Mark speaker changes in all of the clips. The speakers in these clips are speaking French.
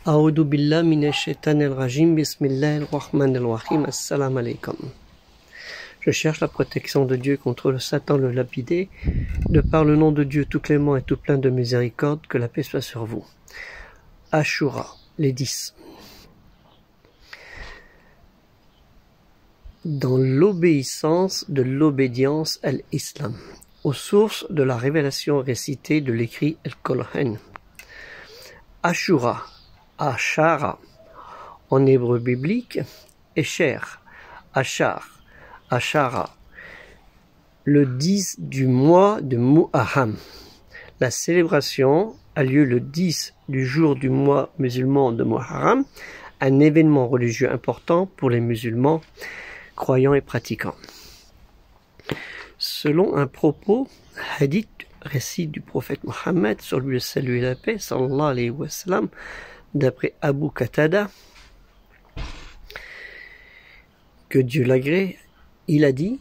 Speaker 1: A'udhu billah minash shaitanir rajim, bismillahir rahmanir rahim, assalamu alaikum. Je cherche la protection de Dieu contre le Satan le lapidé, de par le nom de Dieu tout clément et tout plein de miséricorde, que la paix soit sur vous. Ashura, les 10. Dans l'obéissance de l'obédience à l'islam, aux sources de la révélation récitée de l'écrit Al-Qur'an. Ashura, Ashara, en hébreu biblique, Esher, Ashar, Ashara, le 10 du mois de Muharram. La célébration a lieu le 10 du jour du mois musulman de Muharram, un événement religieux important pour les musulmans croyants et pratiquants. Selon un propos, hadith, récit du prophète Mohammed, sur lui le salut et la paix, sallallahu alayhi wa sallam, d'après Abu Qatada, que Dieu l'agrée, il a dit: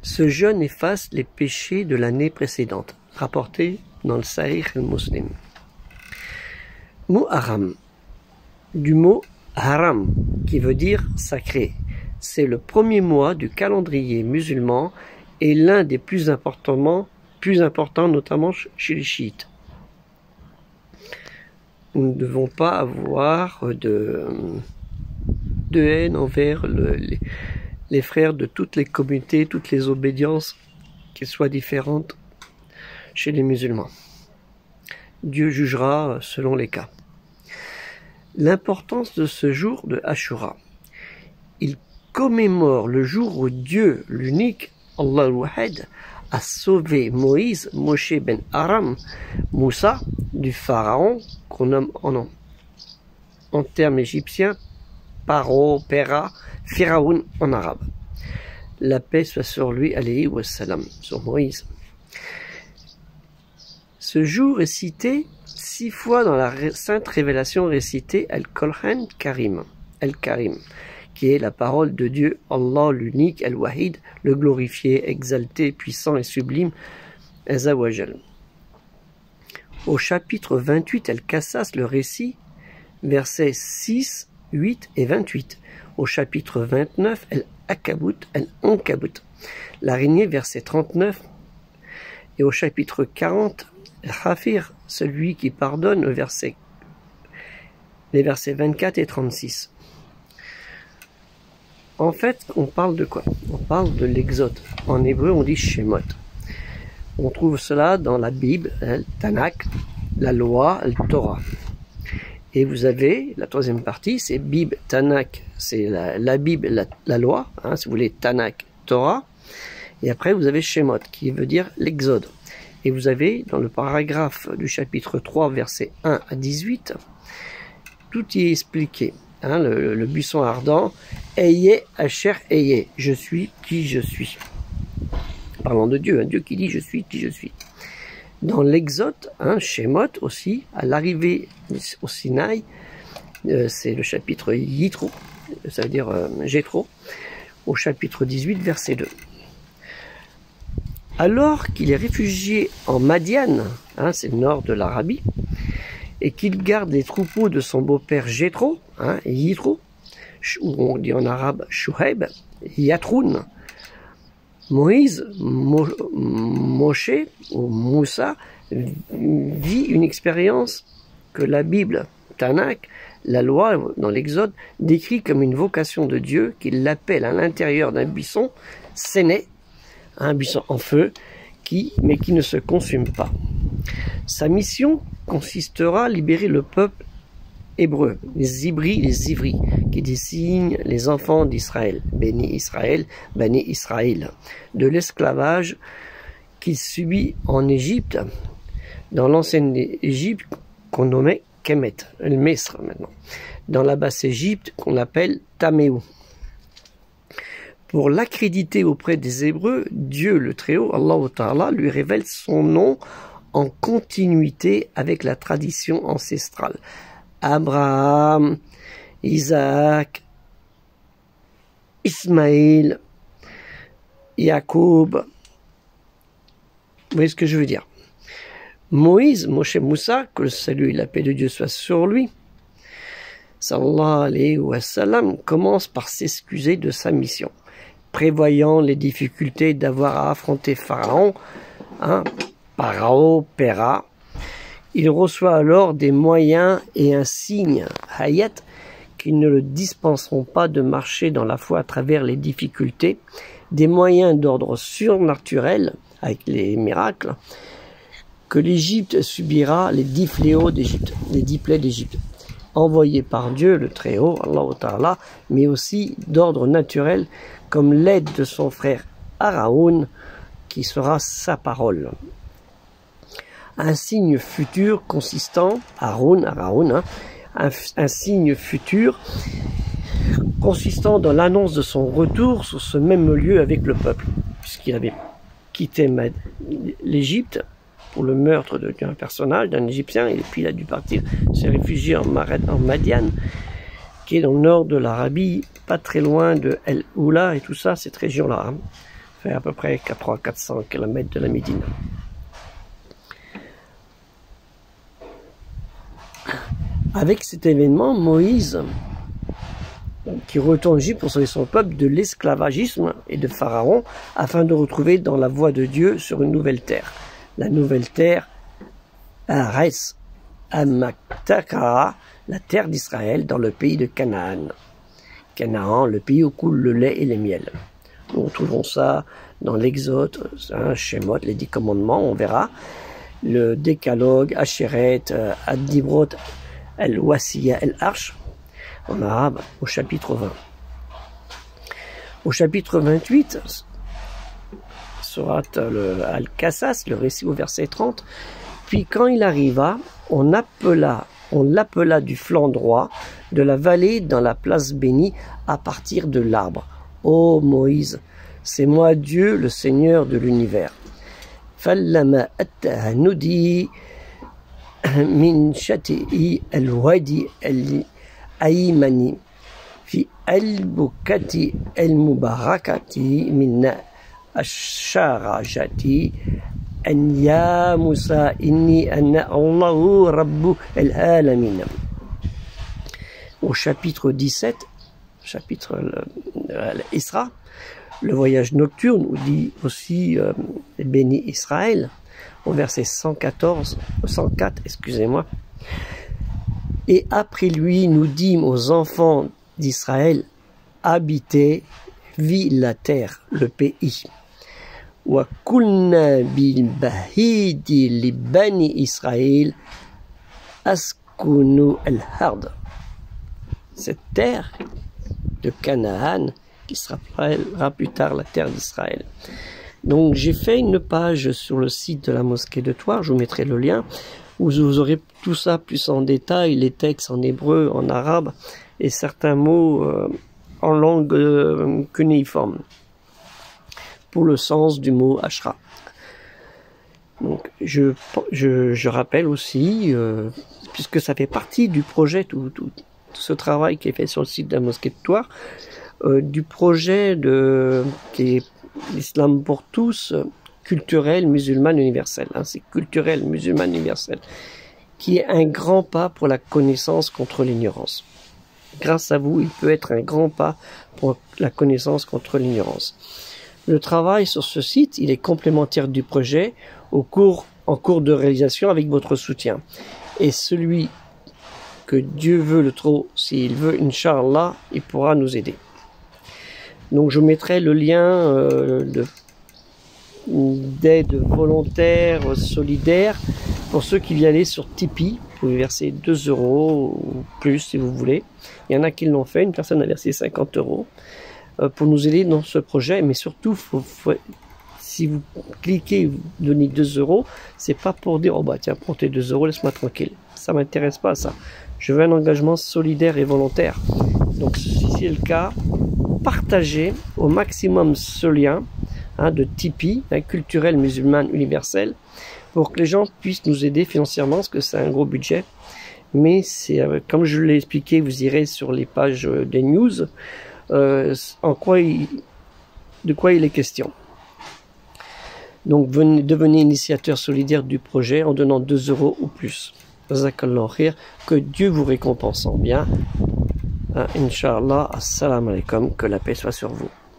Speaker 1: ce jeûne efface les péchés de l'année précédente, rapporté dans le Sahih al-Muslim. Muharram, du mot haram, qui veut dire sacré. C'est le premier mois du calendrier musulman et l'un des plus importants notamment chez les chiites. Nous ne devons pas avoir de haine envers les frères de toutes les communautés, toutes les obédiences, qu'elles soient différentes chez les musulmans. Dieu jugera selon les cas. L'importance de ce jour de Ashura. Il commémore le jour où Dieu, l'unique, Allah al-Wahid, a sauvé Moïse, Moshe ben Aram, Moussa, du pharaon, qu'on nomme en termes égyptiens Paro, Pera, Pharaon en arabe. La paix soit sur lui, alayhi wa salam, sur Moïse. Ce jour est cité 6 fois dans la sainte révélation récitée Al-Qur'an Karim, Al-Karim, qui est la parole de Dieu, Allah l'unique, Al-Wahid, le glorifié, exalté, puissant et sublime, Azawajal. Au chapitre 28, Al-Qassas, le récit, versets 6, 8 et 28. Au chapitre 29, Al-Akabut, Al-Ankabut, l'araignée, verset 39. Et au chapitre 40, Al-Khafir, celui qui pardonne, les versets 24 et 36. En fait, on parle de quoi? On parle de l'Exode. En hébreu, on dit Shemot. On trouve cela dans la Bible, le Tanakh, la loi, le Torah. Et vous avez, la troisième partie, c'est Bible, Tanakh, c'est la Bible, la loi, hein, si vous voulez, Tanakh, Torah. Et après, vous avez Shemot, qui veut dire l'Exode. Et vous avez, dans le paragraphe du chapitre 3, versets 1 à 18, tout y est expliqué. Hein, le buisson ardent, Ayez, Asher, Ayez, je suis qui je suis. Parlant de Dieu, un Dieu qui dit je suis qui je suis. Dans l'Exode, Shemot aussi, à l'arrivée au Sinaï, c'est le chapitre Yitro, ça veut dire Jéthro, au chapitre 18, verset 2. Alors qu'il est réfugié en Madian, c'est le nord de l'Arabie, et qu'il garde les troupeaux de son beau-père Jéthro, Yitro, ou on dit en arabe Shuhaib, Yatroun, Moïse, Moshe ou Moussa vit une expérience que la Bible, Tanakh, la loi dans l'Exode, décrit comme une vocation de Dieu qu'il l'appelle à l'intérieur d'un buisson séné, un buisson en feu, mais qui ne se consume pas. Sa mission consistera à libérer le peuple hébreu, les Ivris, qui désignent les enfants d'Israël, Béni Israël, Bani Israël, de l'esclavage qu'il subit en Égypte, dans l'ancienne Égypte qu'on nommait Kemet, le Mesre maintenant, dans la basse Égypte qu'on appelle Taméou. Pour l'accréditer auprès des Hébreux, Dieu le Très-Haut, Allah Ta'ala, lui révèle son nom en continuité avec la tradition ancestrale. Abraham, Isaac, Ismaël, Jacob. Vous voyez ce que je veux dire? Moïse, Moshe Moussa, que le salut et la paix de Dieu soient sur lui, sallallahu alayhi wa sallam, commence par s'excuser de sa mission. Prévoyant les difficultés d'avoir à affronter Pharaon, Parao, Péra, il reçoit alors des moyens et un signe, hayat, qui ne le dispenseront pas de marcher dans la foi à travers les difficultés, des moyens d'ordre surnaturel, avec les miracles, que l'Égypte subira les 10 fléaux d'Égypte, les 10 plaies d'Égypte, envoyés par Dieu le Très-Haut, Allah Ta'ala, mais aussi d'ordre naturel, comme l'aide de son frère Araoun, qui sera sa parole. Un signe futur consistant, Araoun, un signe futur consistant dans l'annonce de son retour sur ce même lieu avec le peuple, puisqu'il avait quitté l'Égypte pour le meurtre d'un personnage, d'un Égyptien, et puis il a dû partir se réfugier en Madian, qui est dans le nord de l'Arabie, pas très loin de El Oula et tout ça, cette région-là, fait à peu près 400 km de la Médine. Avec cet événement, Moïse, qui retourne en Égypte pour sauver son peuple de l'esclavagisme et de Pharaon, afin de retrouver dans la voie de Dieu sur une nouvelle terre. La nouvelle terre, Ares Amaktakara, la terre d'Israël, dans le pays de Canaan. Canaan, le pays où coule le lait et les miels. Nous retrouvons ça dans l'Exode, Shemot, les 10 commandements, on verra. Le Décalogue, Asheret, Ad-Dibrot, El-Wasiya, El-Arsh, en arabe, au chapitre 20. Au chapitre 28, Surat Al-Qasas, le récit au verset 30, puis quand il arriva, on l'appela du flanc droit de la vallée dans la place bénie à partir de l'arbre. Ô Moïse, c'est moi Dieu, le Seigneur de l'univers. Fallama at-tahanudi min shati'i al-wadi al-aymani fi al-bukati al-mubarakati min ash-sharajati an ya Musa inni anna Allahu rabbu al-alamin. Au chapitre 17, chapitre Isra, le voyage nocturne, ou dit aussi béni Israël, au verset 104, excusez-moi. Et après lui, nous dîmes aux enfants d'Israël, habitez, vit la terre, le pays. Wa kulna bil bahidi li bani Israël askunu al-hard. Cette terre de Canaan, qui se rappellera plus tard la terre d'Israël. Donc j'ai fait une page sur le site de la mosquée de Thouars, je vous mettrai le lien, où vous aurez tout ça plus en détail, les textes en hébreu, en arabe, et certains mots en langue cunéiforme, pour le sens du mot ashra. Donc je rappelle aussi, puisque ça fait partie du projet, tout ce travail qui est fait sur le site de la mosquée de Thouars, du projet qui est l'islam pour tous, culturel, musulman, universel. C'est culturel, musulman, universel, qui est un grand pas pour la connaissance contre l'ignorance. Grâce à vous, il peut être un grand pas pour la connaissance contre l'ignorance. Le travail sur ce site, il est complémentaire du projet en cours de réalisation avec votre soutien. Et celui que Dieu veut le trop, s'il veut, Inch'Allah, il pourra nous aider. Donc je mettrai le lien d'aide volontaire, solidaire, pour ceux qui viennent aller sur Tipeee. Vous pouvez verser 2 € ou plus si vous voulez. Il y en a qui l'ont fait, une personne a versé 50 € pour nous aider dans ce projet. Mais surtout, si vous cliquez et vous donnez 2 €, c'est pas pour dire « Oh bah tiens, prends tes 2 €, laisse-moi tranquille ». Ça m'intéresse pas ça. Je veux un engagement solidaire et volontaire. Donc si c'est le cas, partagez au maximum ce lien de Tipeee, culturel, musulman, universel, pour que les gens puissent nous aider financièrement, parce que c'est un gros budget. Mais c'est comme je l'ai expliqué, vous irez sur les pages des news, de quoi il est question. Donc devenez initiateur solidaire du projet en donnant 2 € ou plus. Que Dieu vous récompense en bien. Inch'Allah, assalamu alaikum, que la paix soit sur vous.